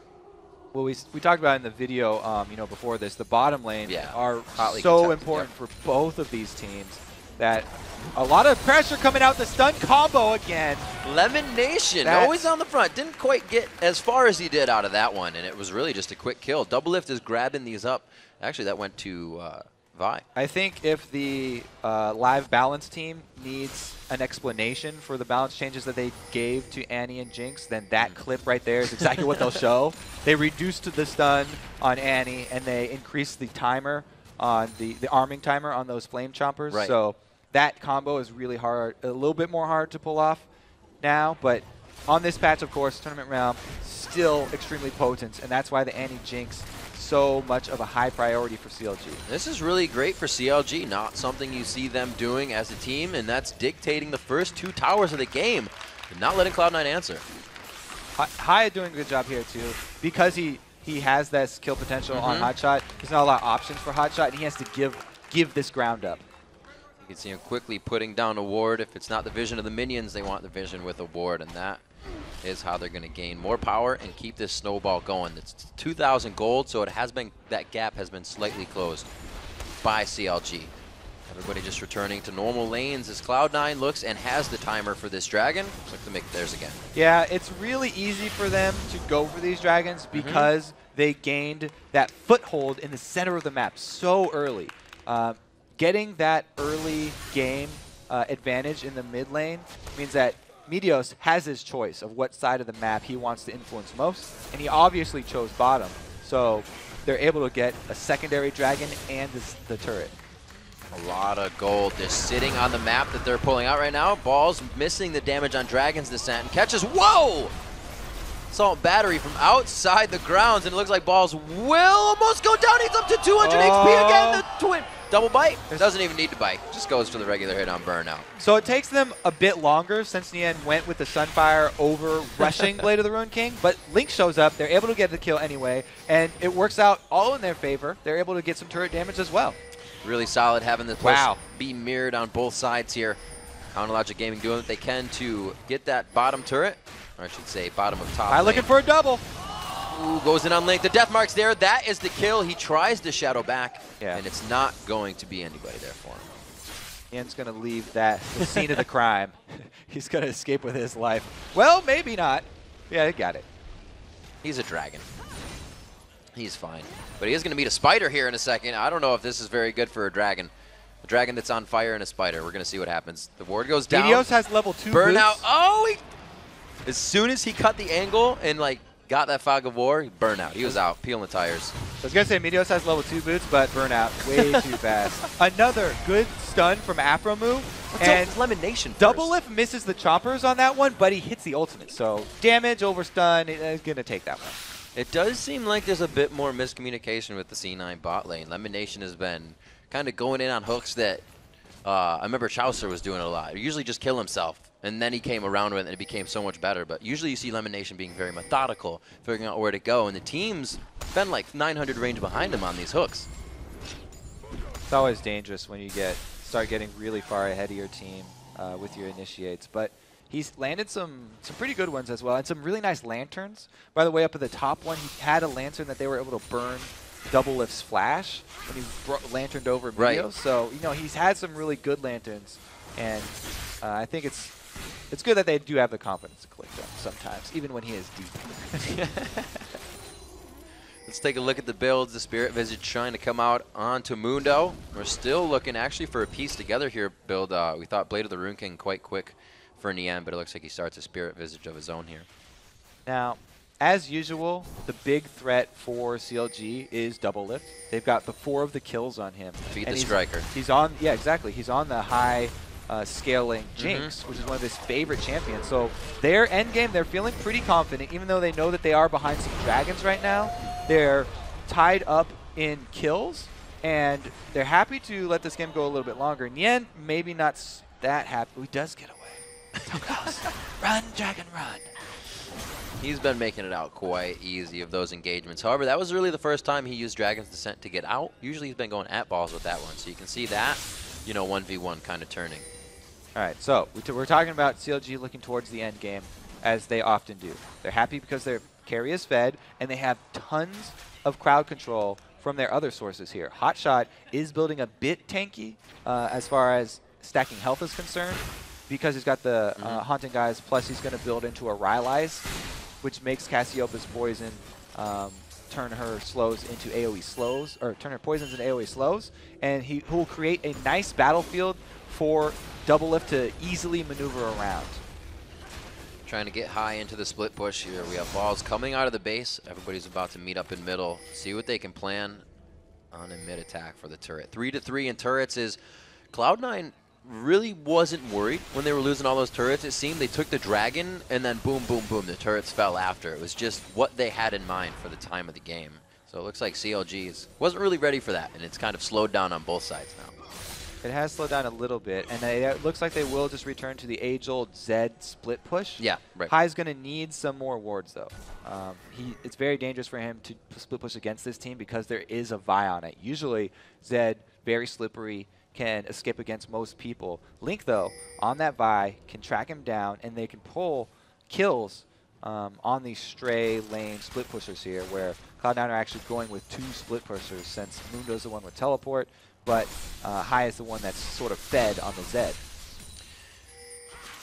Well, we talked about in the video, before this, the bottom lane are
hotly
so
contested,
important for both of these teams that a lot of pressure coming out the stun combo again.
Lemon Nation, always on the front. Didn't quite get as far as he did out of that one, and it was really just a quick kill. Doublelift is grabbing these up. Actually, that went to Vi.
I think if the live balance team needs an explanation for the balance changes that they gave to Annie and Jinx, then that clip right there is exactly what they'll show. They reduced the stun on Annie, and they increased the timer on the arming timer on those flame chompers.
Right.
So that combo is really hard, a little bit more hard to pull off now, but on this patch, of course, tournament round, still extremely potent, and that's why the Annie Jinx so much of a high priority for CLG.
This is really great for CLG, not something you see them doing as a team, and that's dictating the first 2 towers of the game, and not letting Cloud9 answer.
High doing a good job here too, because he has that kill potential on Hotshot. There's not a lot of options for Hotshot, and he has to give this ground up.
You can see him quickly putting down a ward. If it's not the vision of the minions, they want the vision with a ward, and that is how they're going to gain more power and keep this snowball going. It's 2,000 gold, so that gap has been slightly closed by CLG. Everybody just returning to normal lanes as Cloud9 looks and has the timer for this dragon. Look to make theirs again.
Yeah, it's really easy for them to go for these dragons because they gained that foothold in the center of the map so early. Getting that early game advantage in the mid lane means that Meteos has his choice of what side of the map he wants to influence most, and he obviously chose bottom, so they're able to get a secondary dragon and the turret.
A lot of gold just sitting on the map that they're pulling out right now. Ball's missing the damage on Dragon's Descent and catches. Whoa! Assault Battery from outside the grounds, and it looks like Balls will almost go down. He's up to 200 HP again. The twin double bite. Doesn't even need to bite. Just goes for the regular hit on Burnout.
So it takes them a bit longer since Nien went with the Sunfire over rushing Blade of the Ruined King, but Link shows up. They're able to get the kill anyway, and it works out all in their favor. They're able to get some turret damage as well.
Really solid having the push be mirrored on both sides here. Counterlogic Gaming doing what they can to get that bottom turret, or I should say bottom of top lane.
Looking for a double.
Ooh, goes in on Link. The death mark's there. That is the kill. He tries to shadow back, and it's not going to be anybody there for him.
Nien's going to leave the scene of the crime. He's going to escape with his life. Well, maybe not. Yeah, they got it.
He's a dragon. He's fine. But he is going to meet a spider here in a second. I don't know if this is very good for a dragon. A dragon that's on fire and a spider. We're going to see what happens. The ward goes down.
Meteos has level 2
Burnout.
boots.
Oh, as soon as he cut the angle and like got that fog of war, Burnout. He was out, peeling the tires.
I was going to say Meteos has level 2 boots, but Burnout way too fast. Another good stun from Aphromoo. And
Lemon Nation
Double Lift misses the choppers on that one, but he hits the ultimate. So damage over stun is going to take that one.
It does seem like there's a bit more miscommunication with the C9 bot lane. Lemon Nation has been kind of going in on hooks that I remember Chaucer was doing a lot. He usually just kill himself, and then he came around with it and it became so much better. But usually you see Lemon Nation being very methodical, figuring out where to go, and the team's been like 900 range behind him on these hooks.
It's always dangerous when you start getting really far ahead of your team with your initiates. But he's landed some pretty good ones as well, and some really nice lanterns. By the way, up at the top one, he had a lantern that they were able to burn Double Lift's flash when he lanterned over Meteos.
Right.
So, you know, he's had some really good lanterns, and I think it's good that they do have the confidence to click them sometimes, even when he is deep.
Let's take a look at the builds. The Spirit Visage trying to come out onto Mundo. We're still looking actually for a piece together here build. We thought Blade of the Ruined King quite quick for Nien, but it looks like he starts a Spirit Visage of his own here.
Now, as usual, the big threat for CLG is Double Lift. They've got the 4 of the kills on him.
Feed the striker.
He's on, yeah, exactly. He's on the high scaling Jinx, which is one of his favorite champions. So their end game, they're feeling pretty confident, even though they know that they are behind some dragons right now. They're tied up in kills, and they're happy to let this game go a little bit longer. Nien, maybe not that happy. He does get away. So close. Run, dragon, run.
He's been making it out quite easy of those engagements. However, that was really the first time he used Dragon's Descent to get out. Usually he's been going at balls with that one. So you can see that, you know, 1v1 kind of turning.
All right, so we're talking about CLG looking towards the end game, as they often do. They're happy because their carry is fed, and they have tons of crowd control from their other sources here. Hotshot is building a bit tanky as far as stacking health is concerned, because he's got the Haunting Guys, plus he's going to build into a Rylai's, which makes Cassiopeia's poison turn her slows into AoE slows, or turn her poisons into AoE slows, and he will create a nice battlefield for Double Lift to easily maneuver around.
Trying to get high into the split push here. We have balls coming out of the base. Everybody's about to meet up in middle. See what they can plan on a mid attack for the turret. 3-3 in turrets is Cloud9 really wasn't worried when they were losing all those turrets. It seemed they took the dragon and then boom, boom, boom, the turrets fell after. It was just what they had in mind for the time of the game. So it looks like CLG wasn't really ready for that, and it's kind of slowed down on both sides now.
It has slowed down a little bit, and it looks like they will just return to the age-old Zed split push.
Yeah, right.
Hai's going to need some more wards, though. It's very dangerous for him to split push against this team because there is a Vi on it. Usually, Zed, very slippery, can escape against most people. Link, though, on that Vi, can track him down, and they can pull kills on these stray lane split pushers here, where Cloud9 are actually going with 2 split pushers, since Mundo's the one with teleport, but Hai is the one that's sort of fed on the Zed.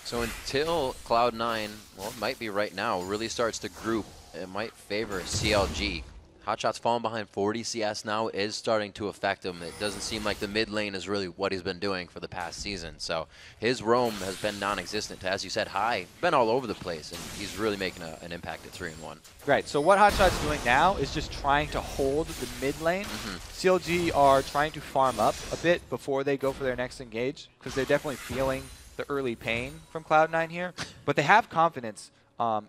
So until Cloud9, well, it might be right now, really starts to group, it might favor CLG. Hotshot's falling behind 40 CS now is starting to affect him. It doesn't seem like the mid lane is really what he's been doing for the past season. So his roam has been non-existent. As you said, High, been all over the place, and he's really making an impact at 3-1.
Right, so what Hotshot's doing now is just trying to hold the mid lane. CLG are trying to farm up a bit before they go for their next engage, because they're definitely feeling the early pain from Cloud9 here. But they have confidence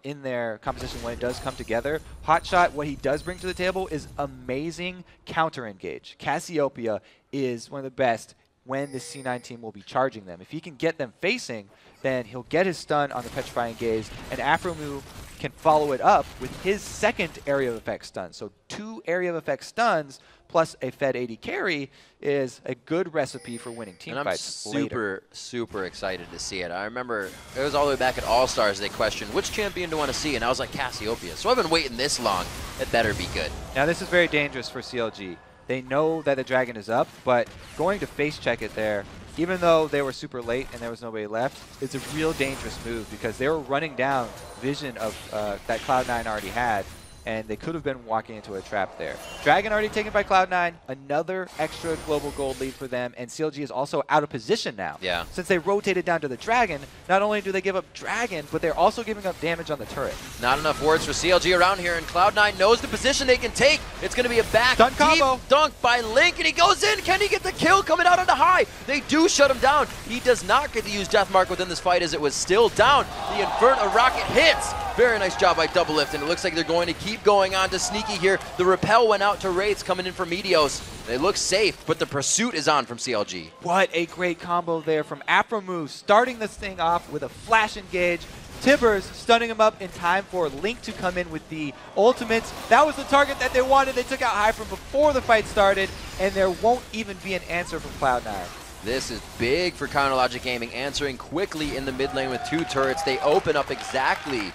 in their composition when it does come together. Hotshot, what he does bring to the table is amazing counter engage. Cassiopeia is one of the best when the C9 team will be charging them. If he can get them facing, then he'll get his stun on the Petrifying Gaze, and Afromu can follow it up with his second area of effect stun. So 2 area of effect stuns plus a Fed 80 carry is a good recipe for winning team fights later.
Super excited to see it. I remember it was all the way back at All-Stars they questioned which champion do you want to see, and I was like Cassiopeia. So I've been waiting this long. It better be good.
Now this is very dangerous for CLG. They know that the dragon is up, but going to face check it there, even though they were super late and there was nobody left, it's a real dangerous move because they were running down vision of that Cloud9 already had, and they could have been walking into a trap there. Dragon already taken by Cloud9, another extra global gold lead for them, and CLG is also out of position now.
Yeah.
Since they rotated down to the Dragon, not only do they give up Dragon, but they're also giving up damage on the turret.
Not enough words for CLG around here, and Cloud9 knows the position they can take. It's going to be a back
Stun
deep
combo.
dunk by Link, and he goes in. Can he get the kill coming out onto High? They do shut him down. He does not get to use Deathmark within this fight as it was still down. The Inferno rocket hits. Very nice job by Double Lift, and it looks like they're going to keep going on to Sneaky here. The repel went out to Wraiths coming in for Meteos. They look safe, but the pursuit is on from CLG.
What a great combo there from Afromu, starting this thing off with a flash engage. Tibbers stunning him up in time for Link to come in with the ultimates. That was the target that they wanted. They took out High from before the fight started, and there won't even be an answer from Cloud9.
This is big for Counterlogic Gaming, answering quickly in the mid lane with 2 turrets. They open up exactly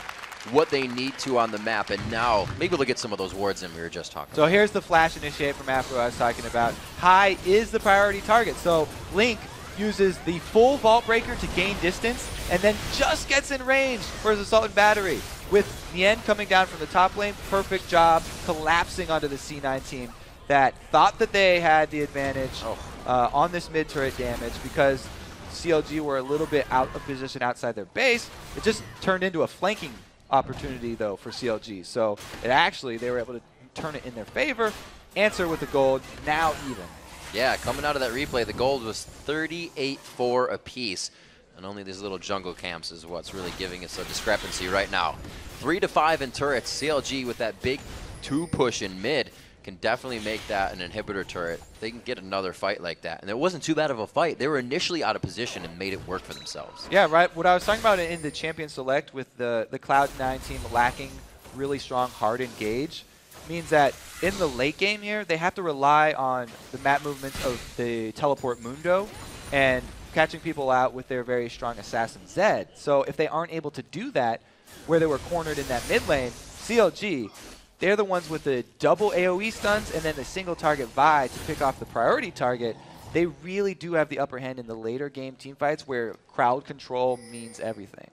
what they need to on the map, and now maybe we'll get some of those wards in we were just talking about.
So here's the flash initiate from Afro I was talking about. High is the priority target, so Link uses the full Vault Breaker to gain distance, and then just gets in range for his Assault and Battery. With Nien coming down from the top lane, perfect job collapsing onto the C9 team that thought that they had the advantage on this mid-turret damage because CLG were a little bit out of position outside their base. It just turned into a flanking opportunity though for CLG, so they were able to turn it in their favor, answer with the gold, now even.
Yeah, coming out of that replay, the gold was 38-4 apiece, and only these little jungle camps is what's really giving us a discrepancy right now. 3-5 in turrets. CLG with that big 2 push in mid can definitely make that an inhibitor turret. They can get another fight like that. And it wasn't too bad of a fight. They were initially out of position and made it work for themselves.
Yeah, right. What I was talking about in the Champion Select with the Cloud9 team lacking really strong hard engage means that in the late game here, they have to rely on the map movements of the Teleport Mundo and catching people out with their very strong Assassin Zed. So if they aren't able to do that, where they were cornered in that mid lane, CLG, they're the ones with the double AoE stuns and then the single target Vi to pick off the priority target. They really do have the upper hand in the later game teamfights where crowd control means everything.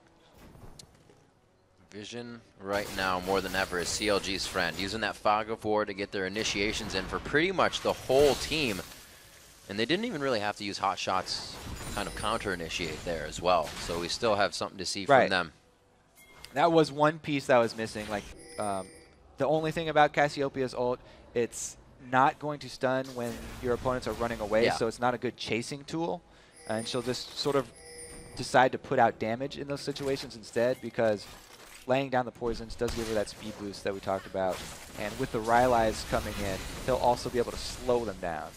Vision right now more than ever is CLG's friend, using that Fog of War to get their initiations in for pretty much the whole team. And they didn't even really have to use Hotshot's kind of counter-initiate there as well. So we still have something to see from them.
That was one piece that was missing. Like, the only thing about Cassiopeia's ult, it's not going to stun when your opponents are running away, so it's not a good chasing tool. And she'll just sort of decide to put out damage in those situations instead because laying down the poisons does give her that speed boost that we talked about. And with the Rylai's coming in, he'll also be able to slow them down.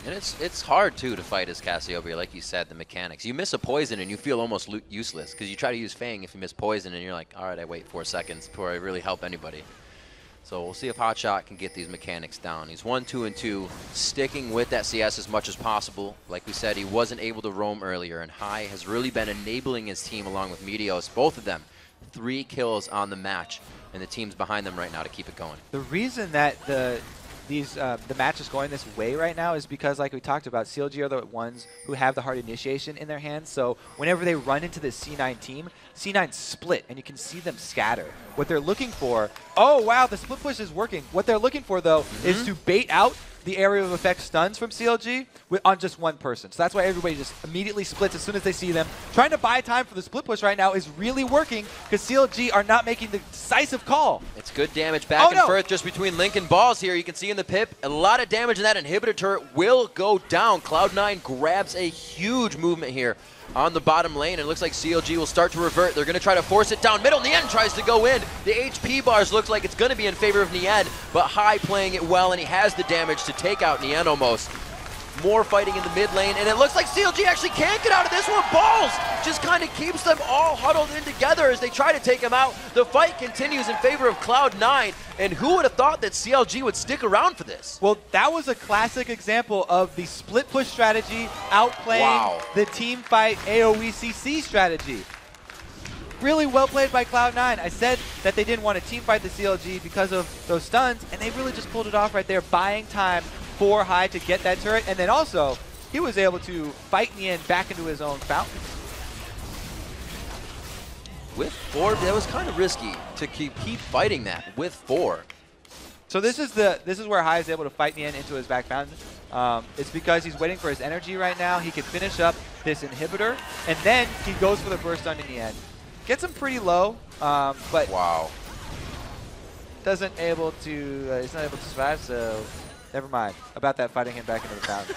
And it's hard, too, to fight as Cassiopeia, like you said, the mechanics. You miss a poison and you feel almost useless because you try to use Fang if you miss poison and you're like, all right, I wait 4 seconds before I really help anybody. So we'll see if Hotshot can get these mechanics down. He's 1, 2, and 2, sticking with that CS as much as possible. Like we said, he wasn't able to roam earlier, and High has really been enabling his team along with Meteos, both of them. 3 kills on the match, and the team's behind them right now to keep it going.
The reason that the the match is going this way right now is because, like we talked about, CLG are the ones who have the hard initiation in their hands. So whenever they run into this C9 team, C9 split, and you can see them scatter. What they're looking for, oh wow, the split push is working. What they're looking for though is to bait out the area of effect stuns from CLG on just one person. So that's why everybody just immediately splits as soon as they see them. Trying to buy time for the split push right now is really working because CLG are not making the decisive call.
It's good damage back and forth just between Link and Balls here. You can see in the pip, a lot of damage in that inhibitor turret will go down. Cloud9 grabs a huge movement here on the bottom lane, and it looks like CLG will start to revert. They're going to try to force it down middle. Nien tries to go in. The HP bars looks like it's going to be in favor of Nien, but High playing it well, and he has the damage to take out Nien almost. More fighting in the mid lane, and it looks like CLG actually can't get out of this one. Balls just kind of keeps them all huddled in together as they try to take him out. The fight continues in favor of Cloud9, and who would have thought that CLG would stick around for this?
Well, that was a classic example of the split push strategy outplaying the team fight AoE CC strategy. Really well played by Cloud9. I said that they didn't want to team fight the CLG because of those stuns, and they really just pulled it off right there, buying time for High to get that turret, and then also he was able to fight Nien back into his own fountain.
With 4, that was kind of risky to keep fighting that with 4.
So this is where High is able to fight Nien into his back fountain. It's because he's waiting for his energy right now. He can finish up this inhibitor, and then he goes for the burst stun in the end. Gets him pretty low, but he's not able to survive, so never mind about that fighting him back into the fountain.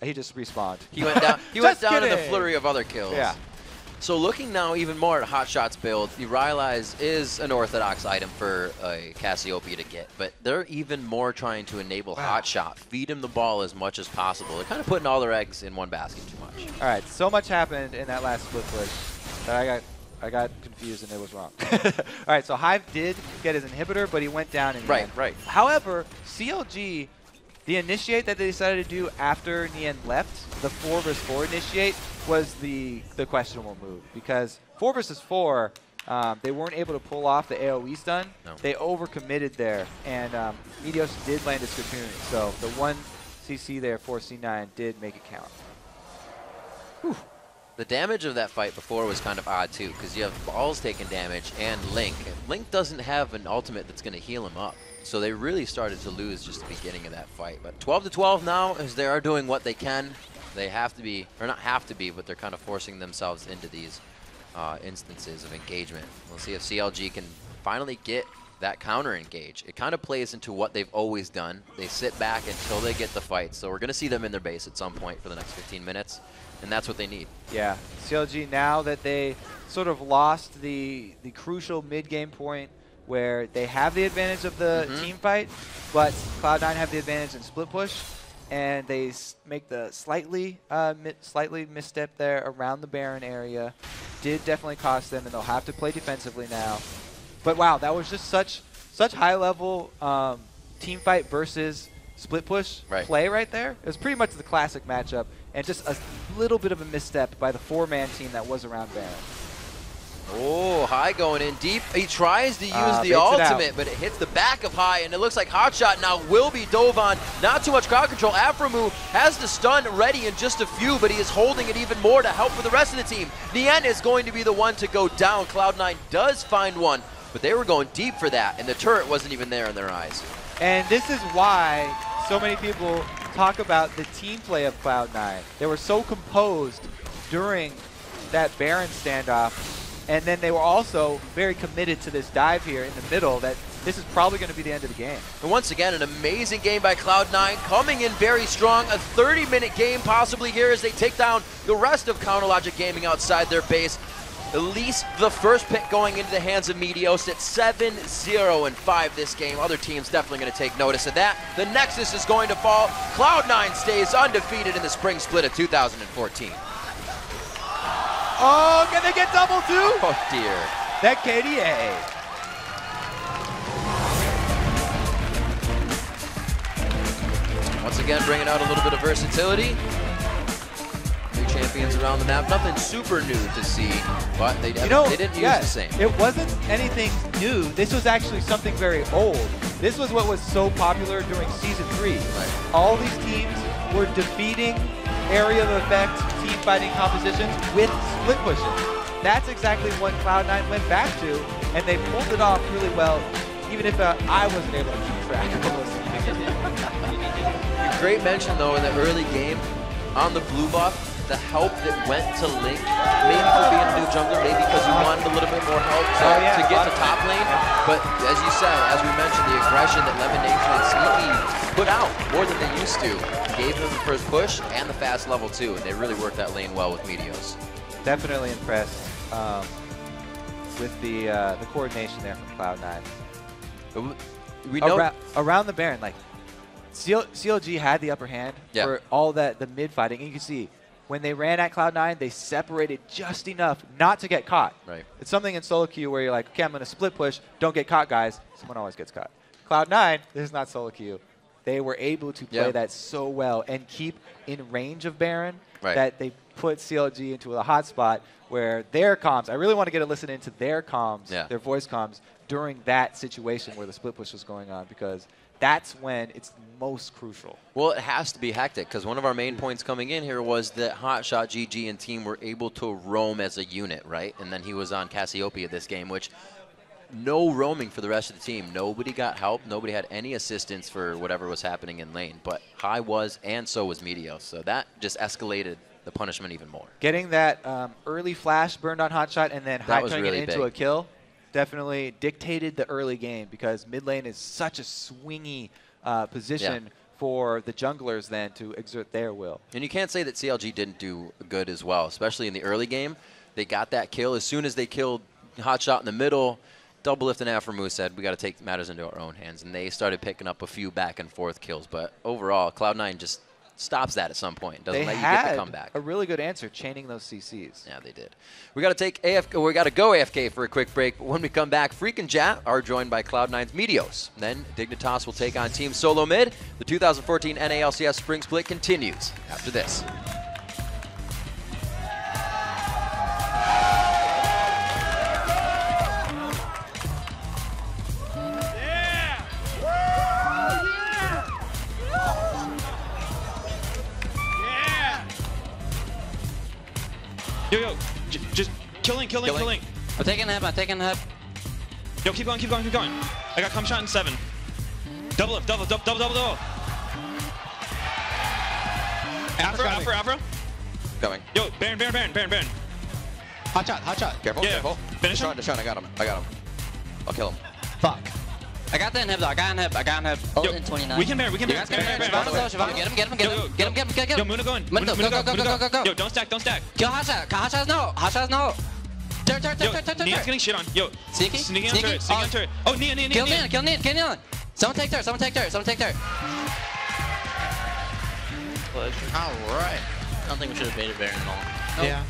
He just respawned.
He went down. He went down in the flurry of other kills.
Yeah.
So looking now even more at Hotshot's build, the Rylai's is an orthodox item for a Cassiopeia to get, but they're even more trying to enable Hotshot, feed him the ball as much as possible. They're kind of putting all their eggs in one basket too much.
All right, so much happened in that last split push that I got confused and it was wrong. All right, so Hive did get his inhibitor, but he went down in the end.
Right.
However, CLG, the initiate that they decided to do after Nien left, the 4 versus 4 initiate, was the questionable move because 4 versus 4, they weren't able to pull off the AoE stun.
No.
They overcommitted there, and Meteos did land his cocoon, so the 1 CC there for C9 did make it count.
Whew. The damage of that fight before was kind of odd too, because you have Balls taking damage and Link. Link doesn't have an ultimate that's going to heal him up. So they really started to lose just the beginning of that fight. But 12-12 now, as they are doing what they can. They have to be, or not have to be, but they're kind of forcing themselves into these instances of engagement. We'll see if CLG can finally get that counter engage. It kind of plays into what they've always done. They sit back until they get the fight. So we're going to see them in their base at some point for the next 15 minutes. And that's what they need.
Yeah, CLG, now that they sort of lost the crucial mid-game point where they have the advantage of the team fight, but Cloud9 have the advantage in split push, and they make the slightly misstep there around the Baron area. Did definitely cost them, and they'll have to play defensively now. But wow, that was just such high-level team fight versus split push play right there. It was pretty much the classic matchup, and just a little bit of a misstep by the 4-man team that was around Baron.
Oh, High going in deep. He tries to use the ultimate, but it hits the back of High, and it looks like Hotshot now will be dove on. Not too much crowd control. Aframu has the stun ready in just a few, but he is holding it even more to help for the rest of the team. Nien is going to be the one to go down. Cloud9 does find one, but they were going deep for that, and the turret wasn't even there in their eyes.
And this is why so many people talk about the team play of Cloud9. They were so composed during that Baron standoff, and then they were also very committed to this dive here in the middle that this is probably going to be the end of the game.
And once again, an amazing game by Cloud9, coming in very strong. A 30-minute game possibly here as they take down the rest of Counterlogic Gaming outside their base. At least the first pick going into the hands of Meteos at 7-0-5 this game. Other teams definitely going to take notice of that. The Nexus is going to fall. Cloud9 stays undefeated in the spring split of 2014.
Oh, can they get double too?
Oh dear.
That KDA.
Once again, bringing out a little bit of versatility. New champions around the map. Nothing super new to see, but they didn't use the same.
It wasn't anything new. This was actually something very old. This was what was so popular during Season 3. Right. All these teams were defeating area of effect team fighting compositions with split pushes. That's exactly what Cloud9 went back to, and they pulled it off really well, even if I wasn't able to keep track of what was.
Great mention, though, in the early game on the blue buff, the help that went to Link, maybe for being a new jungler, maybe because he wanted a little bit more help to get to top lane. But as you said, as we mentioned, the aggression that Lemon Nation and Sneaky put out more than they used to gave them the first push and the fast level too, and they really worked that lane well with Meteos.
Definitely impressed with the coordination there from Cloud9.
We know
around the Baron, like CLG had the upper hand for all the mid fighting. And you can see when they ran at Cloud9, they separated just enough not to get caught.
Right.
It's something in solo queue where you're like, okay, I'm going to split push. Don't get caught, guys. Someone always gets caught. Cloud9, this is not solo queue. They were able to play that so well and keep in range of Baron that they put CLG into a hot spot where their comms, I really want to get a listen into their comms, their voice comms, during that situation where the split push was going on, because that's when it's most crucial.
Well, it has to be hectic, because one of our main points coming in here was that Hotshot, GG, and team were able to roam as a unit, right? And then he was on Cassiopeia this game, which no roaming for the rest of the team. Nobody got help. Nobody had any assistance for whatever was happening in lane. But High was, and so was Meteos. So that just escalated the punishment even more.
Getting that early flash burned on Hotshot and then High turning it into a kill definitely dictated the early game, because mid lane is such a swingy position for the junglers then to exert their will.
And you can't say that CLG didn't do good as well, especially in the early game. They got that kill. As soon as they killed Hotshot in the middle, Double Lift and Afromoo said, we got to take matters into our own hands. And they started picking up a few back and forth kills. But overall, Cloud9 just stops that at some point. Doesn't let you get the comeback.
A really good answer, chaining those CCs.
Yeah, they did. We got to take AFK. We got to go AFK for a quick break. But when we come back, Freak and Jat are joined by Cloud9's Meteos. Then Dignitas will take on Team Solo Mid. The 2014 NALCS Spring Split continues after this.
Yo, just killing.
I'm taking him,
Yo, keep going. I got come shot in 7. Double. Afro.
Coming.
Yo, Baron.
Hot shot. Careful.
Finish him.
Deshaun, I got him. I'll kill him.
Fuck.
I got the inhib though. I got inhib.
Oh,
Yo,
in 29.
We can Baron.
Get him.
Yo, Muna going.
Go.
Yo, don't stack.
Kill Hotshot. No. Turn.
Nia's getting shit on. Yo, sneaking on turret. Oh, Nia.
Kill Nia. Someone take turret.
Alright. I don't think we should have baited Baron at all.
Yeah.